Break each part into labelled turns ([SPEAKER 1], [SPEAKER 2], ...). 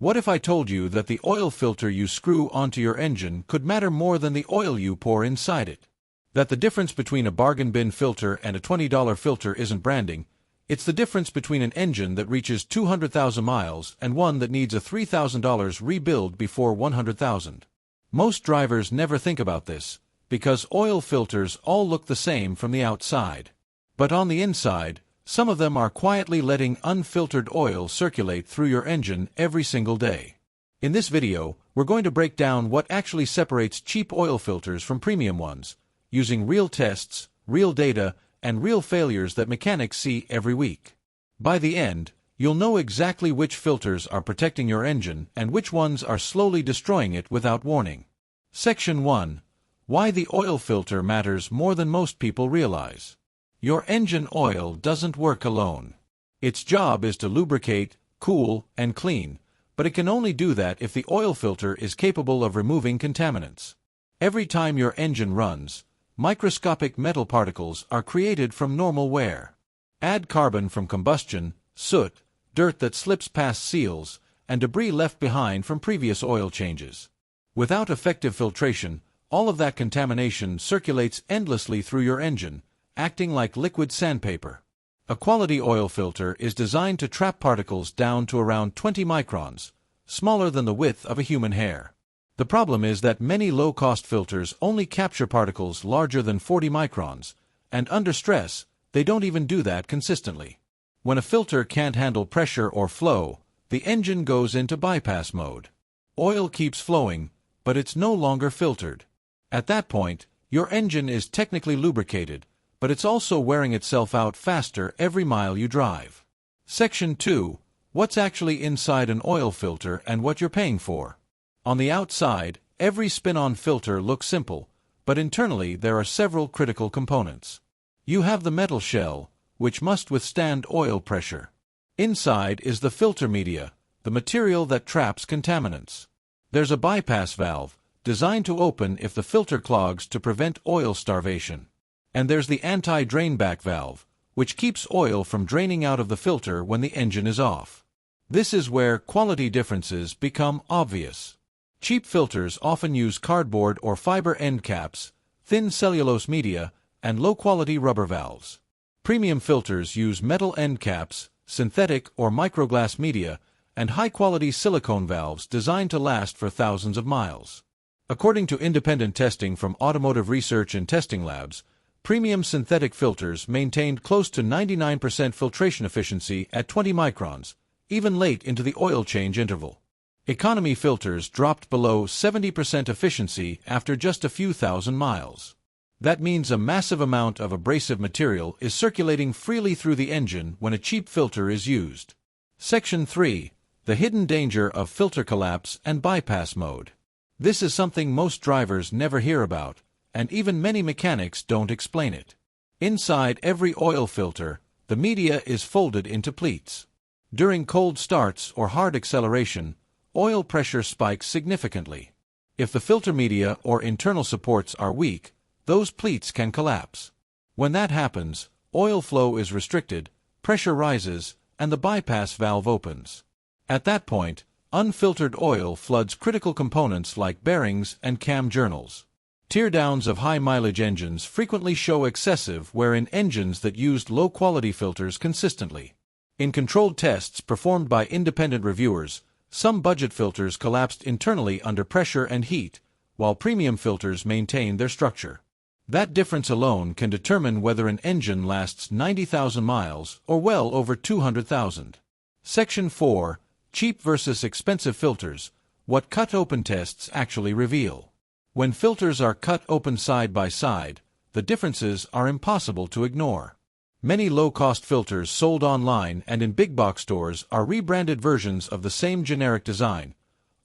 [SPEAKER 1] What if I told you that the oil filter you screw onto your engine could matter more than the oil you pour inside it? That the difference between a bargain bin filter and a $20 filter isn't branding, it's the difference between an engine that reaches 200,000 miles and one that needs a $3,000 rebuild before 100,000. Most drivers never think about this, because oil filters all look the same from the outside. But on the inside, some of them are quietly letting unfiltered oil circulate through your engine every single day. In this video, we're going to break down what actually separates cheap oil filters from premium ones, using real tests, real data, and real failures that mechanics see every week. By the end, you'll know exactly which filters are protecting your engine and which ones are slowly destroying it without warning. Section 1. Why the oil filter matters more than most people realize. Your engine oil doesn't work alone. Its job is to lubricate, cool, and clean, but it can only do that if the oil filter is capable of removing contaminants. Every time your engine runs, microscopic metal particles are created from normal wear. Add carbon from combustion, soot, dirt that slips past seals, and debris left behind from previous oil changes. Without effective filtration, all of that contamination circulates endlessly through your engine, acting like liquid sandpaper. A quality oil filter is designed to trap particles down to around 20 microns, smaller than the width of a human hair. The problem is that many low-cost filters only capture particles larger than 40 microns, and under stress, they don't even do that consistently. When a filter can't handle pressure or flow, the engine goes into bypass mode. Oil keeps flowing, but it's no longer filtered. At that point, your engine is technically lubricated, but it's also wearing itself out faster every mile you drive. Section 2. What's actually inside an oil filter and what you're paying for. On the outside, every spin-on filter looks simple, but internally there are several critical components. You have the metal shell, which must withstand oil pressure. Inside is the filter media, the material that traps contaminants. There's a bypass valve, designed to open if the filter clogs to prevent oil starvation. And there's the anti-drainback valve, which keeps oil from draining out of the filter when the engine is off. This is where quality differences become obvious. Cheap filters often use cardboard or fiber end caps, thin cellulose media, and low-quality rubber valves. Premium filters use metal end caps, synthetic or microglass media, and high-quality silicone valves designed to last for thousands of miles. According to independent testing from automotive research and testing labs, premium synthetic filters maintained close to 99% filtration efficiency at 20 microns, even late into the oil change interval. Economy filters dropped below 70% efficiency after just a few thousand miles. That means a massive amount of abrasive material is circulating freely through the engine when a cheap filter is used. Section 3. The hidden danger of filter collapse and bypass mode. This is something most drivers never hear about, and even many mechanics don't explain it. Inside every oil filter, the media is folded into pleats. During cold starts or hard acceleration, oil pressure spikes significantly. If the filter media or internal supports are weak, those pleats can collapse. When that happens, oil flow is restricted, pressure rises, and the bypass valve opens. At that point, unfiltered oil floods critical components like bearings and cam journals. Teardowns of high-mileage engines frequently show excessive wear in engines that used low-quality filters consistently. In controlled tests performed by independent reviewers, some budget filters collapsed internally under pressure and heat, while premium filters maintained their structure. That difference alone can determine whether an engine lasts 90,000 miles or well over 200,000. Section 4. Cheap versus expensive filters. What cut-open tests actually reveal. When filters are cut open side by side, the differences are impossible to ignore. Many low-cost filters sold online and in big-box stores are rebranded versions of the same generic design,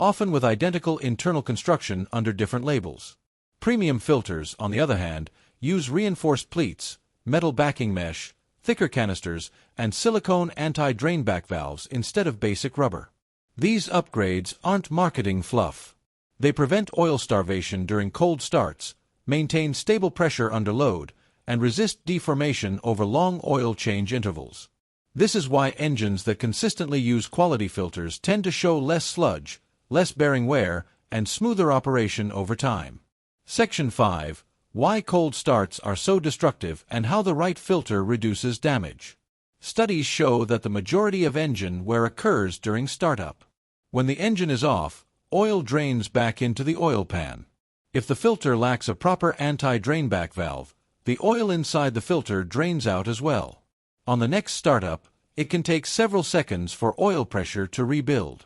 [SPEAKER 1] often with identical internal construction under different labels. Premium filters, on the other hand, use reinforced pleats, metal backing mesh, thicker canisters, and silicone anti-drainback valves instead of basic rubber. These upgrades aren't marketing fluff. They prevent oil starvation during cold starts, maintain stable pressure under load, and resist deformation over long oil change intervals. This is why engines that consistently use quality filters tend to show less sludge, less bearing wear, and smoother operation over time. Section 5. Why cold starts are so destructive and how the right filter reduces damage. Studies show that the majority of engine wear occurs during startup. When the engine is off, oil drains back into the oil pan. If the filter lacks a proper anti-drainback valve, the oil inside the filter drains out as well. On the next startup, it can take several seconds for oil pressure to rebuild.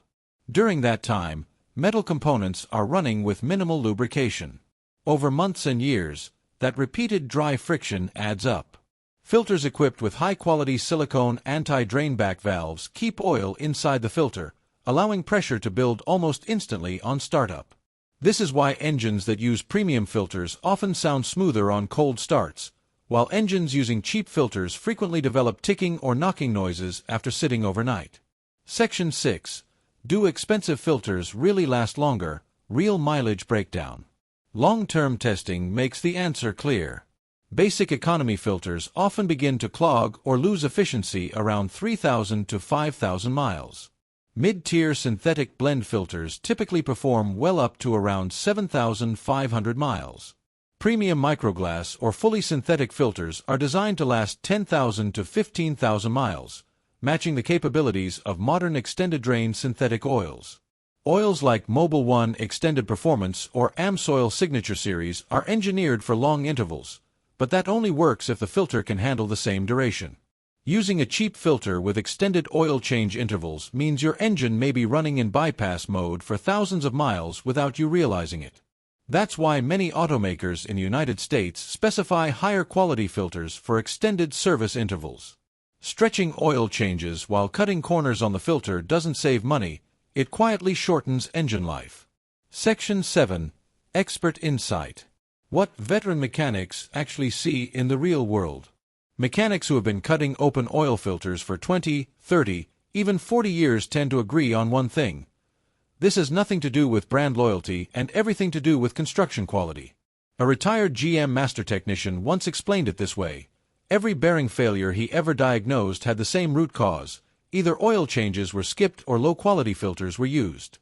[SPEAKER 1] During that time, metal components are running with minimal lubrication. Over months and years, that repeated dry friction adds up. Filters equipped with high-quality silicone anti-drainback valves keep oil inside the filter, allowing pressure to build almost instantly on startup. This is why engines that use premium filters often sound smoother on cold starts, while engines using cheap filters frequently develop ticking or knocking noises after sitting overnight. Section 6. Do expensive filters really last longer? Real mileage breakdown. Long-term testing makes the answer clear. Basic economy filters often begin to clog or lose efficiency around 3,000 to 5,000 miles. Mid-tier synthetic blend filters typically perform well up to around 7,500 miles. Premium microglass or fully synthetic filters are designed to last 10,000 to 15,000 miles, matching the capabilities of modern extended-drain synthetic oils. Oils like Mobil 1 Extended Performance or AMSoil Signature Series are engineered for long intervals, but that only works if the filter can handle the same duration. Using a cheap filter with extended oil change intervals means your engine may be running in bypass mode for thousands of miles without you realizing it. That's why many automakers in the United States specify higher quality filters for extended service intervals. Stretching oil changes while cutting corners on the filter doesn't save money, it quietly shortens engine life. Section 7. Expert Insight. What veteran mechanics actually see in the real world. Mechanics who have been cutting open oil filters for 20, 30, even 40 years tend to agree on one thing. This has nothing to do with brand loyalty and everything to do with construction quality. A retired GM master technician once explained it this way. Every bearing failure he ever diagnosed had the same root cause. Either oil changes were skipped or low-quality filters were used.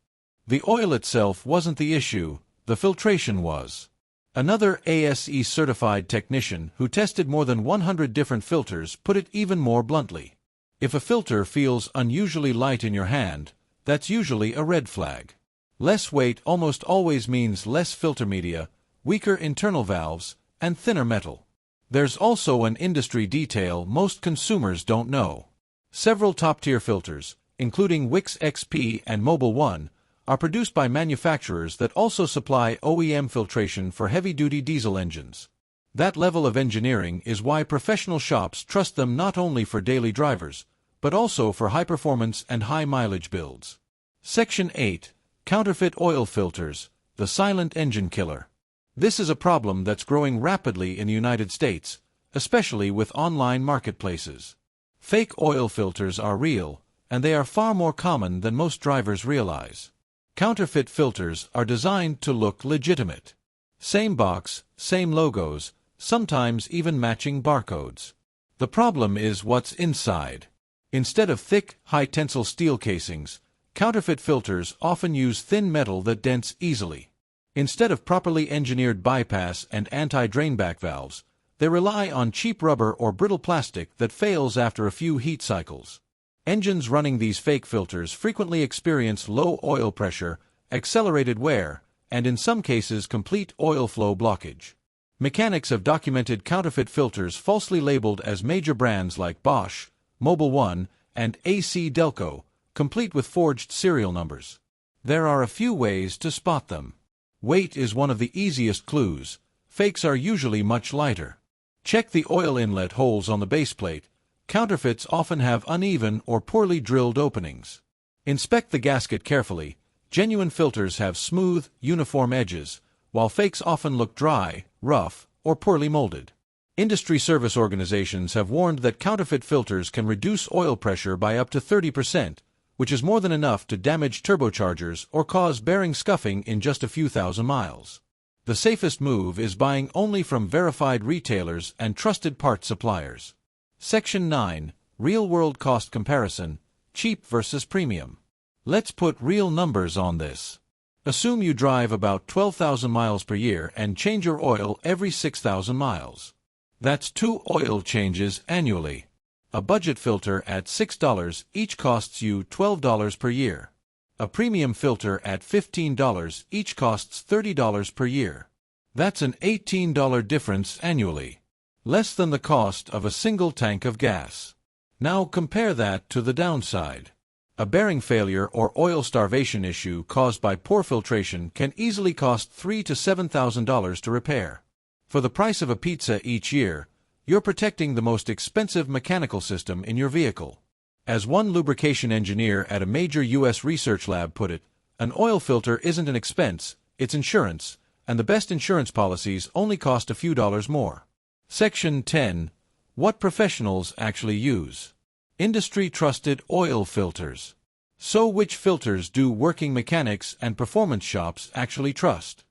[SPEAKER 1] The oil itself wasn't the issue, the filtration was. Another ASE-certified technician who tested more than 100 different filters put it even more bluntly. If a filter feels unusually light in your hand, that's usually a red flag. Less weight almost always means less filter media, weaker internal valves, and thinner metal. There's also an industry detail most consumers don't know. Several top-tier filters, including Wix XP and Mobil 1, are produced by manufacturers that also supply OEM filtration for heavy-duty diesel engines. That level of engineering is why professional shops trust them not only for daily drivers, but also for high-performance and high-mileage builds. Section 8. Counterfeit oil filters, the silent engine killer. This is a problem that's growing rapidly in the United States, especially with online marketplaces. Fake oil filters are real, and they are far more common than most drivers realize. Counterfeit filters are designed to look legitimate. Same box, same logos, sometimes even matching barcodes. The problem is what's inside. Instead of thick, high-tensile steel casings, counterfeit filters often use thin metal that dents easily. Instead of properly engineered bypass and anti-drainback valves, they rely on cheap rubber or brittle plastic that fails after a few heat cycles. Engines running these fake filters frequently experience low oil pressure, accelerated wear, and in some cases complete oil flow blockage. Mechanics have documented counterfeit filters falsely labeled as major brands like Bosch, Mobil 1, and ASE-Delco, complete with forged serial numbers. There are a few ways to spot them. Weight is one of the easiest clues. Fakes are usually much lighter. Check the oil inlet holes on the base plate. Counterfeits often have uneven or poorly drilled openings. Inspect the gasket carefully. Genuine filters have smooth, uniform edges, while fakes often look dry, rough, or poorly molded. Industry service organizations have warned that counterfeit filters can reduce oil pressure by up to 30%, which is more than enough to damage turbochargers or cause bearing scuffing in just a few thousand miles. The safest move is buying only from verified retailers and trusted part suppliers. Section 9. real-world cost comparison, cheap versus premium. Let's put real numbers on this. Assume you drive about 12,000 miles per year and change your oil every 6,000 miles. That's 2 oil changes annually. A budget filter at $6 each costs you $12 per year. A premium filter at $15 each costs $30 per year. That's an $18 difference annually. Less than the cost of a single tank of gas. Now compare that to the downside. A bearing failure or oil starvation issue caused by poor filtration can easily cost $3,000 to $7,000 to repair. For the price of a pizza each year, you're protecting the most expensive mechanical system in your vehicle. As one lubrication engineer at a major U.S. research lab put it, an oil filter isn't an expense, it's insurance, and the best insurance policies only cost a few dollars more. Section 10. What professionals actually use. Industry-trusted oil filters. So which filters do working mechanics and performance shops actually trust?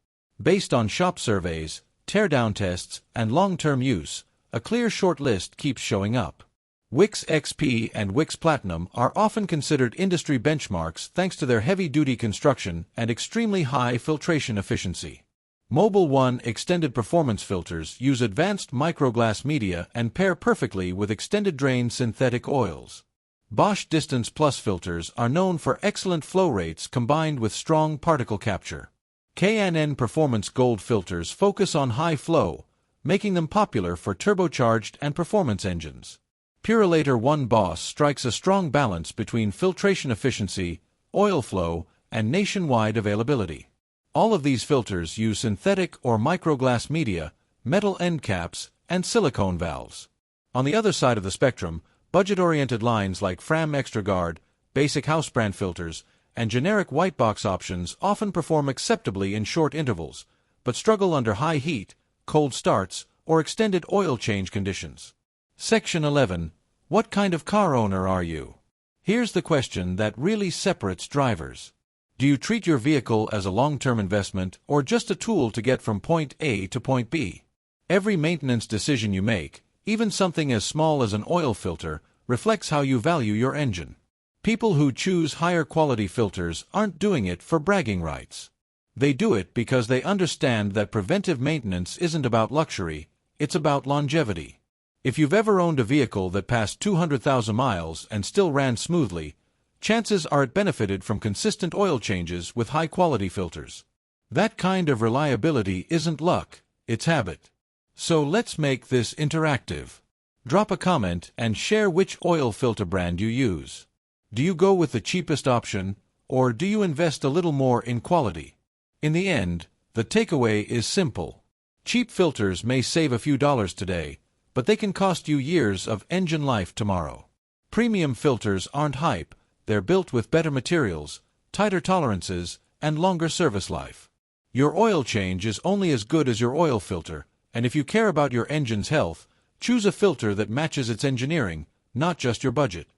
[SPEAKER 1] Based on shop surveys, teardown tests, and long-term use, a clear short list keeps showing up. Wix XP and Wix Platinum are often considered industry benchmarks thanks to their heavy-duty construction and extremely high filtration efficiency. Mobil 1 extended performance filters use advanced microglass media and pair perfectly with extended drain synthetic oils. Bosch Distance Plus filters are known for excellent flow rates combined with strong particle capture. K&N Performance Gold filters focus on high flow, making them popular for turbocharged and performance engines. Purolator 1 Boss strikes a strong balance between filtration efficiency, oil flow, and nationwide availability. All of these filters use synthetic or microglass media, metal end caps, and silicone valves. On the other side of the spectrum, budget-oriented lines like Fram ExtraGuard, basic house brand filters, and generic white box options often perform acceptably in short intervals, but struggle under high heat, cold starts, or extended oil change conditions. Section 11. What kind of car owner are you? Here's the question that really separates drivers. Do you treat your vehicle as a long-term investment or just a tool to get from point A to point B? Every maintenance decision you make, even something as small as an oil filter, reflects how you value your engine. People who choose higher quality filters aren't doing it for bragging rights. They do it because they understand that preventive maintenance isn't about luxury, it's about longevity. If you've ever owned a vehicle that passed 200,000 miles and still ran smoothly, chances are it benefited from consistent oil changes with high-quality filters. That kind of reliability isn't luck, it's habit. So let's make this interactive. Drop a comment and share which oil filter brand you use. Do you go with the cheapest option, or do you invest a little more in quality? In the end, the takeaway is simple. Cheap filters may save a few dollars today, but they can cost you years of engine life tomorrow. Premium filters aren't hype. They're built with better materials, tighter tolerances, and longer service life. Your oil change is only as good as your oil filter, and if you care about your engine's health, choose a filter that matches its engineering, not just your budget.